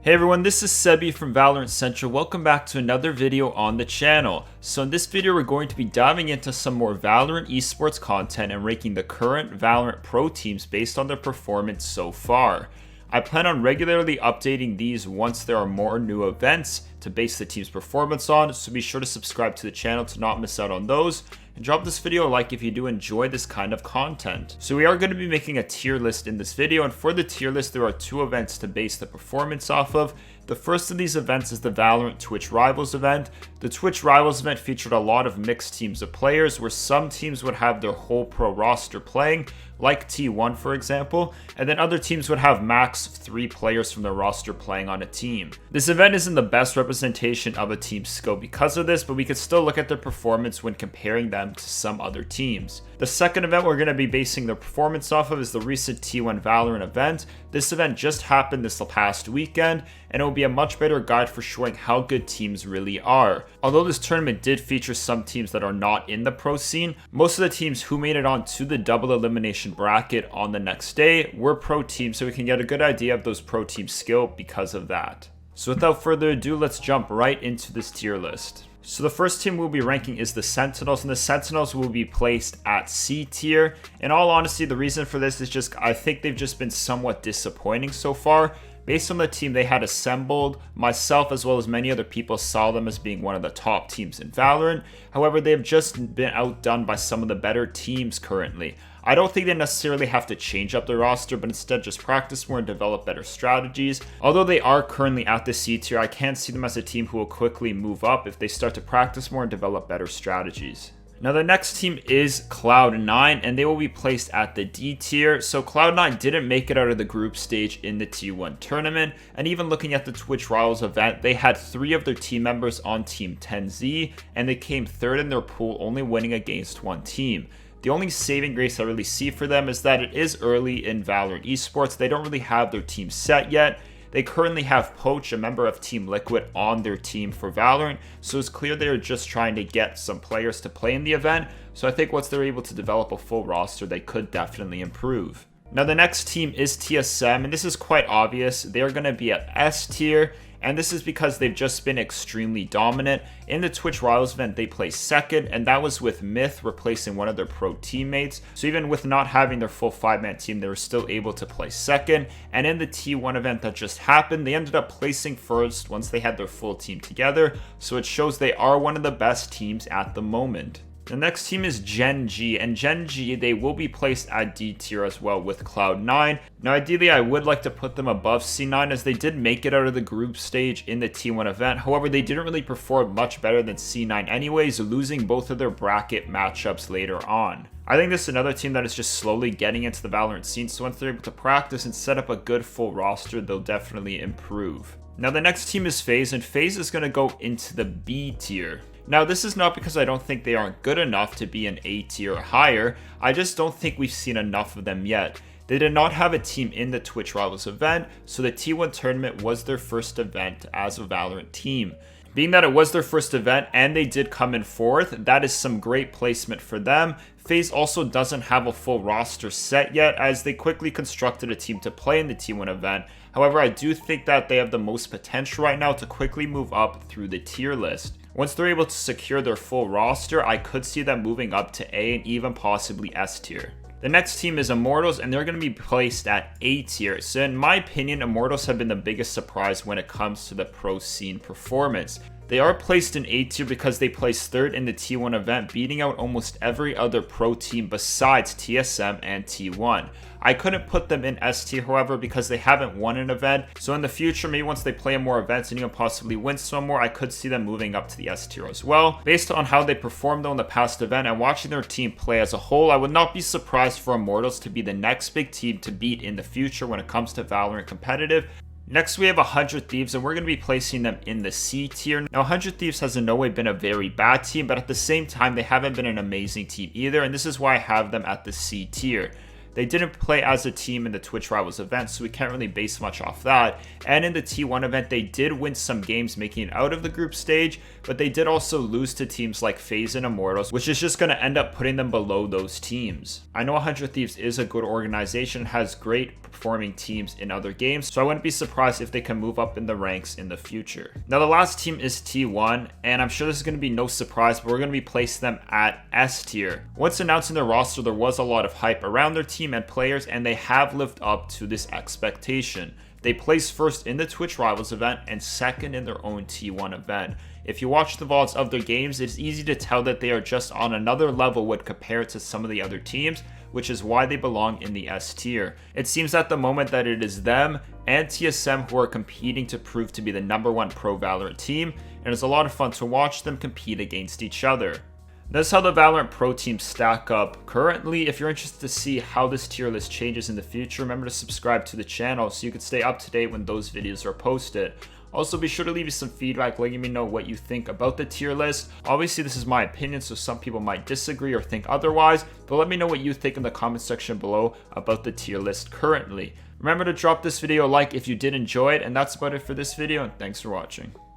Hey everyone, this is Sebi from Valorant Central. Welcome back to another video on the channel. So in this video, we're going to be diving into some more Valorant esports content and ranking the current Valorant pro teams based on their performance so far. I plan on regularly updating these once there are more new events to base the team's performance on, so be sure to subscribe to the channel to not miss out on those, and drop this video a like if you do enjoy this kind of content. So we are going to be making a tier list in this video, and for the tier list there are two events to base the performance off of. The first of these events is the Valorant Twitch Rivals event. The Twitch Rivals event featured a lot of mixed teams of players, where some teams would have their whole pro roster playing, like T1 for example, and then other teams would have max 3 players from their roster playing on a team. This event isn't the best representation of a team's skill because of this, but we could still look at their performance when comparing them to some other teams. The second event we're going to be basing their performance off of is the recent T1 Valorant event. This event just happened this past weekend, and it will be a much better guide for showing how good teams really are. Although this tournament did feature some teams that are not in the pro scene, most of the teams who made it onto the double elimination bracket on the next day were pro teams, so we can get a good idea of those pro teams' skill because of that. So without further ado, let's jump right into this tier list. So the first team we'll be ranking is the Sentinels, and the Sentinels will be placed at C tier. In all honesty, the reason for this is just I think they've just been somewhat disappointing so far. Based on the team they had assembled, myself as well as many other people saw them as being one of the top teams in Valorant. However, they have just been outdone by some of the better teams currently. I don't think they necessarily have to change up their roster, but instead just practice more and develop better strategies. Although they are currently at the C tier, I can see them as a team who will quickly move up if they start to practice more and develop better strategies. Now the next team is Cloud9, and they will be placed at the D tier. So Cloud9 didn't make it out of the group stage in the T1 tournament, and even looking at the Twitch Rivals event, they had 3 of their team members on Team 10Z, and they came 3rd in their pool, only winning against one team. The only saving grace I really see for them is that it is early in Valorant esports. They don't really have their team set yet. They currently have Poach, a member of Team Liquid, on their team for Valorant, so it's clear they are just trying to get some players to play in the event, so I think once they're able to develop a full roster, they could definitely improve. Now the next team is TSM, and this is quite obvious. They are going to be at S tier, and this is because they've just been extremely dominant. In the Twitch Rivals event, they placed 2nd, and that was with Myth replacing one of their pro teammates. So even with not having their full 5-man team, they were still able to place 2nd. And in the T1 event that just happened, they ended up placing 1st once they had their full team together. So it shows they are one of the best teams at the moment. The next team is Gen G, and Gen G, they will be placed at D tier as well with Cloud9. Now ideally I would like to put them above C9 as they did make it out of the group stage in the T1 event. However, they didn't really perform much better than C9 anyways, losing both of their bracket matchups later on. I think this is another team that is just slowly getting into the Valorant scene, so once they're able to practice and set up a good full roster, they'll definitely improve. Now the next team is FaZe, and FaZe is going to go into the B tier. Now this is not because I don't think they aren't good enough to be an A tier or higher, I just don't think we've seen enough of them yet. They did not have a team in the Twitch Rivals event, so the T1 tournament was their first event as a Valorant team. Being that it was their first event and they did come in 4th, that is some great placement for them. FaZe also doesn't have a full roster set yet, as they quickly constructed a team to play in the T1 event. However, I do think that they have the most potential right now to quickly move up through the tier list. Once they're able to secure their full roster, I could see them moving up to A and even possibly S tier. The next team is Immortals, and they're going to be placed at A tier. So in my opinion, Immortals have been the biggest surprise when it comes to the pro scene performance. They are placed in A tier because they placed 3rd in the T1 event, beating out almost every other pro team besides TSM and T1. I couldn't put them in S tier, however, because they haven't won an event. So in the future, maybe once they play more events and even possibly win some more, I could see them moving up to the S tier as well. Based on how they performed though in the past event and watching their team play as a whole, I would not be surprised for Immortals to be the next big team to beat in the future when it comes to Valorant competitive. Next we have 100 Thieves, and we're going to be placing them in the C tier. Now 100 Thieves has in no way been a very bad team, but at the same time they haven't been an amazing team either, and this is why I have them at the C tier. They didn't play as a team in the Twitch Rivals event, so we can't really base much off that. And in the T1 event, they did win some games making it out of the group stage, but they did also lose to teams like FaZe and Immortals, which is just going to end up putting them below those teams. I know 100 Thieves is a good organization, has great performing teams in other games, so I wouldn't be surprised if they can move up in the ranks in the future. Now the last team is T1, and I'm sure this is going to be no surprise, but we're going to be placing them at S tier. Once announcing their roster, there was a lot of hype around their team and players, and they have lived up to this expectation. They placed first in the Twitch Rivals event and second in their own T1 event. If you watch the VODs of their games, it's easy to tell that they are just on another level when compared to some of the other teams, which is why they belong in the S tier. It seems at the moment that it is them and TSM who are competing to prove to be the #1 Pro Valorant team, and it's a lot of fun to watch them compete against each other. That's how the Valorant Pro teams stack up currently. If you're interested to see how this tier list changes in the future, remember to subscribe to the channel so you can stay up to date when those videos are posted. Also, be sure to leave me some feedback letting me know what you think about the tier list. Obviously, this is my opinion, so some people might disagree or think otherwise, but let me know what you think in the comment section below about the tier list currently. Remember to drop this video a like if you did enjoy it, and that's about it for this video, and thanks for watching.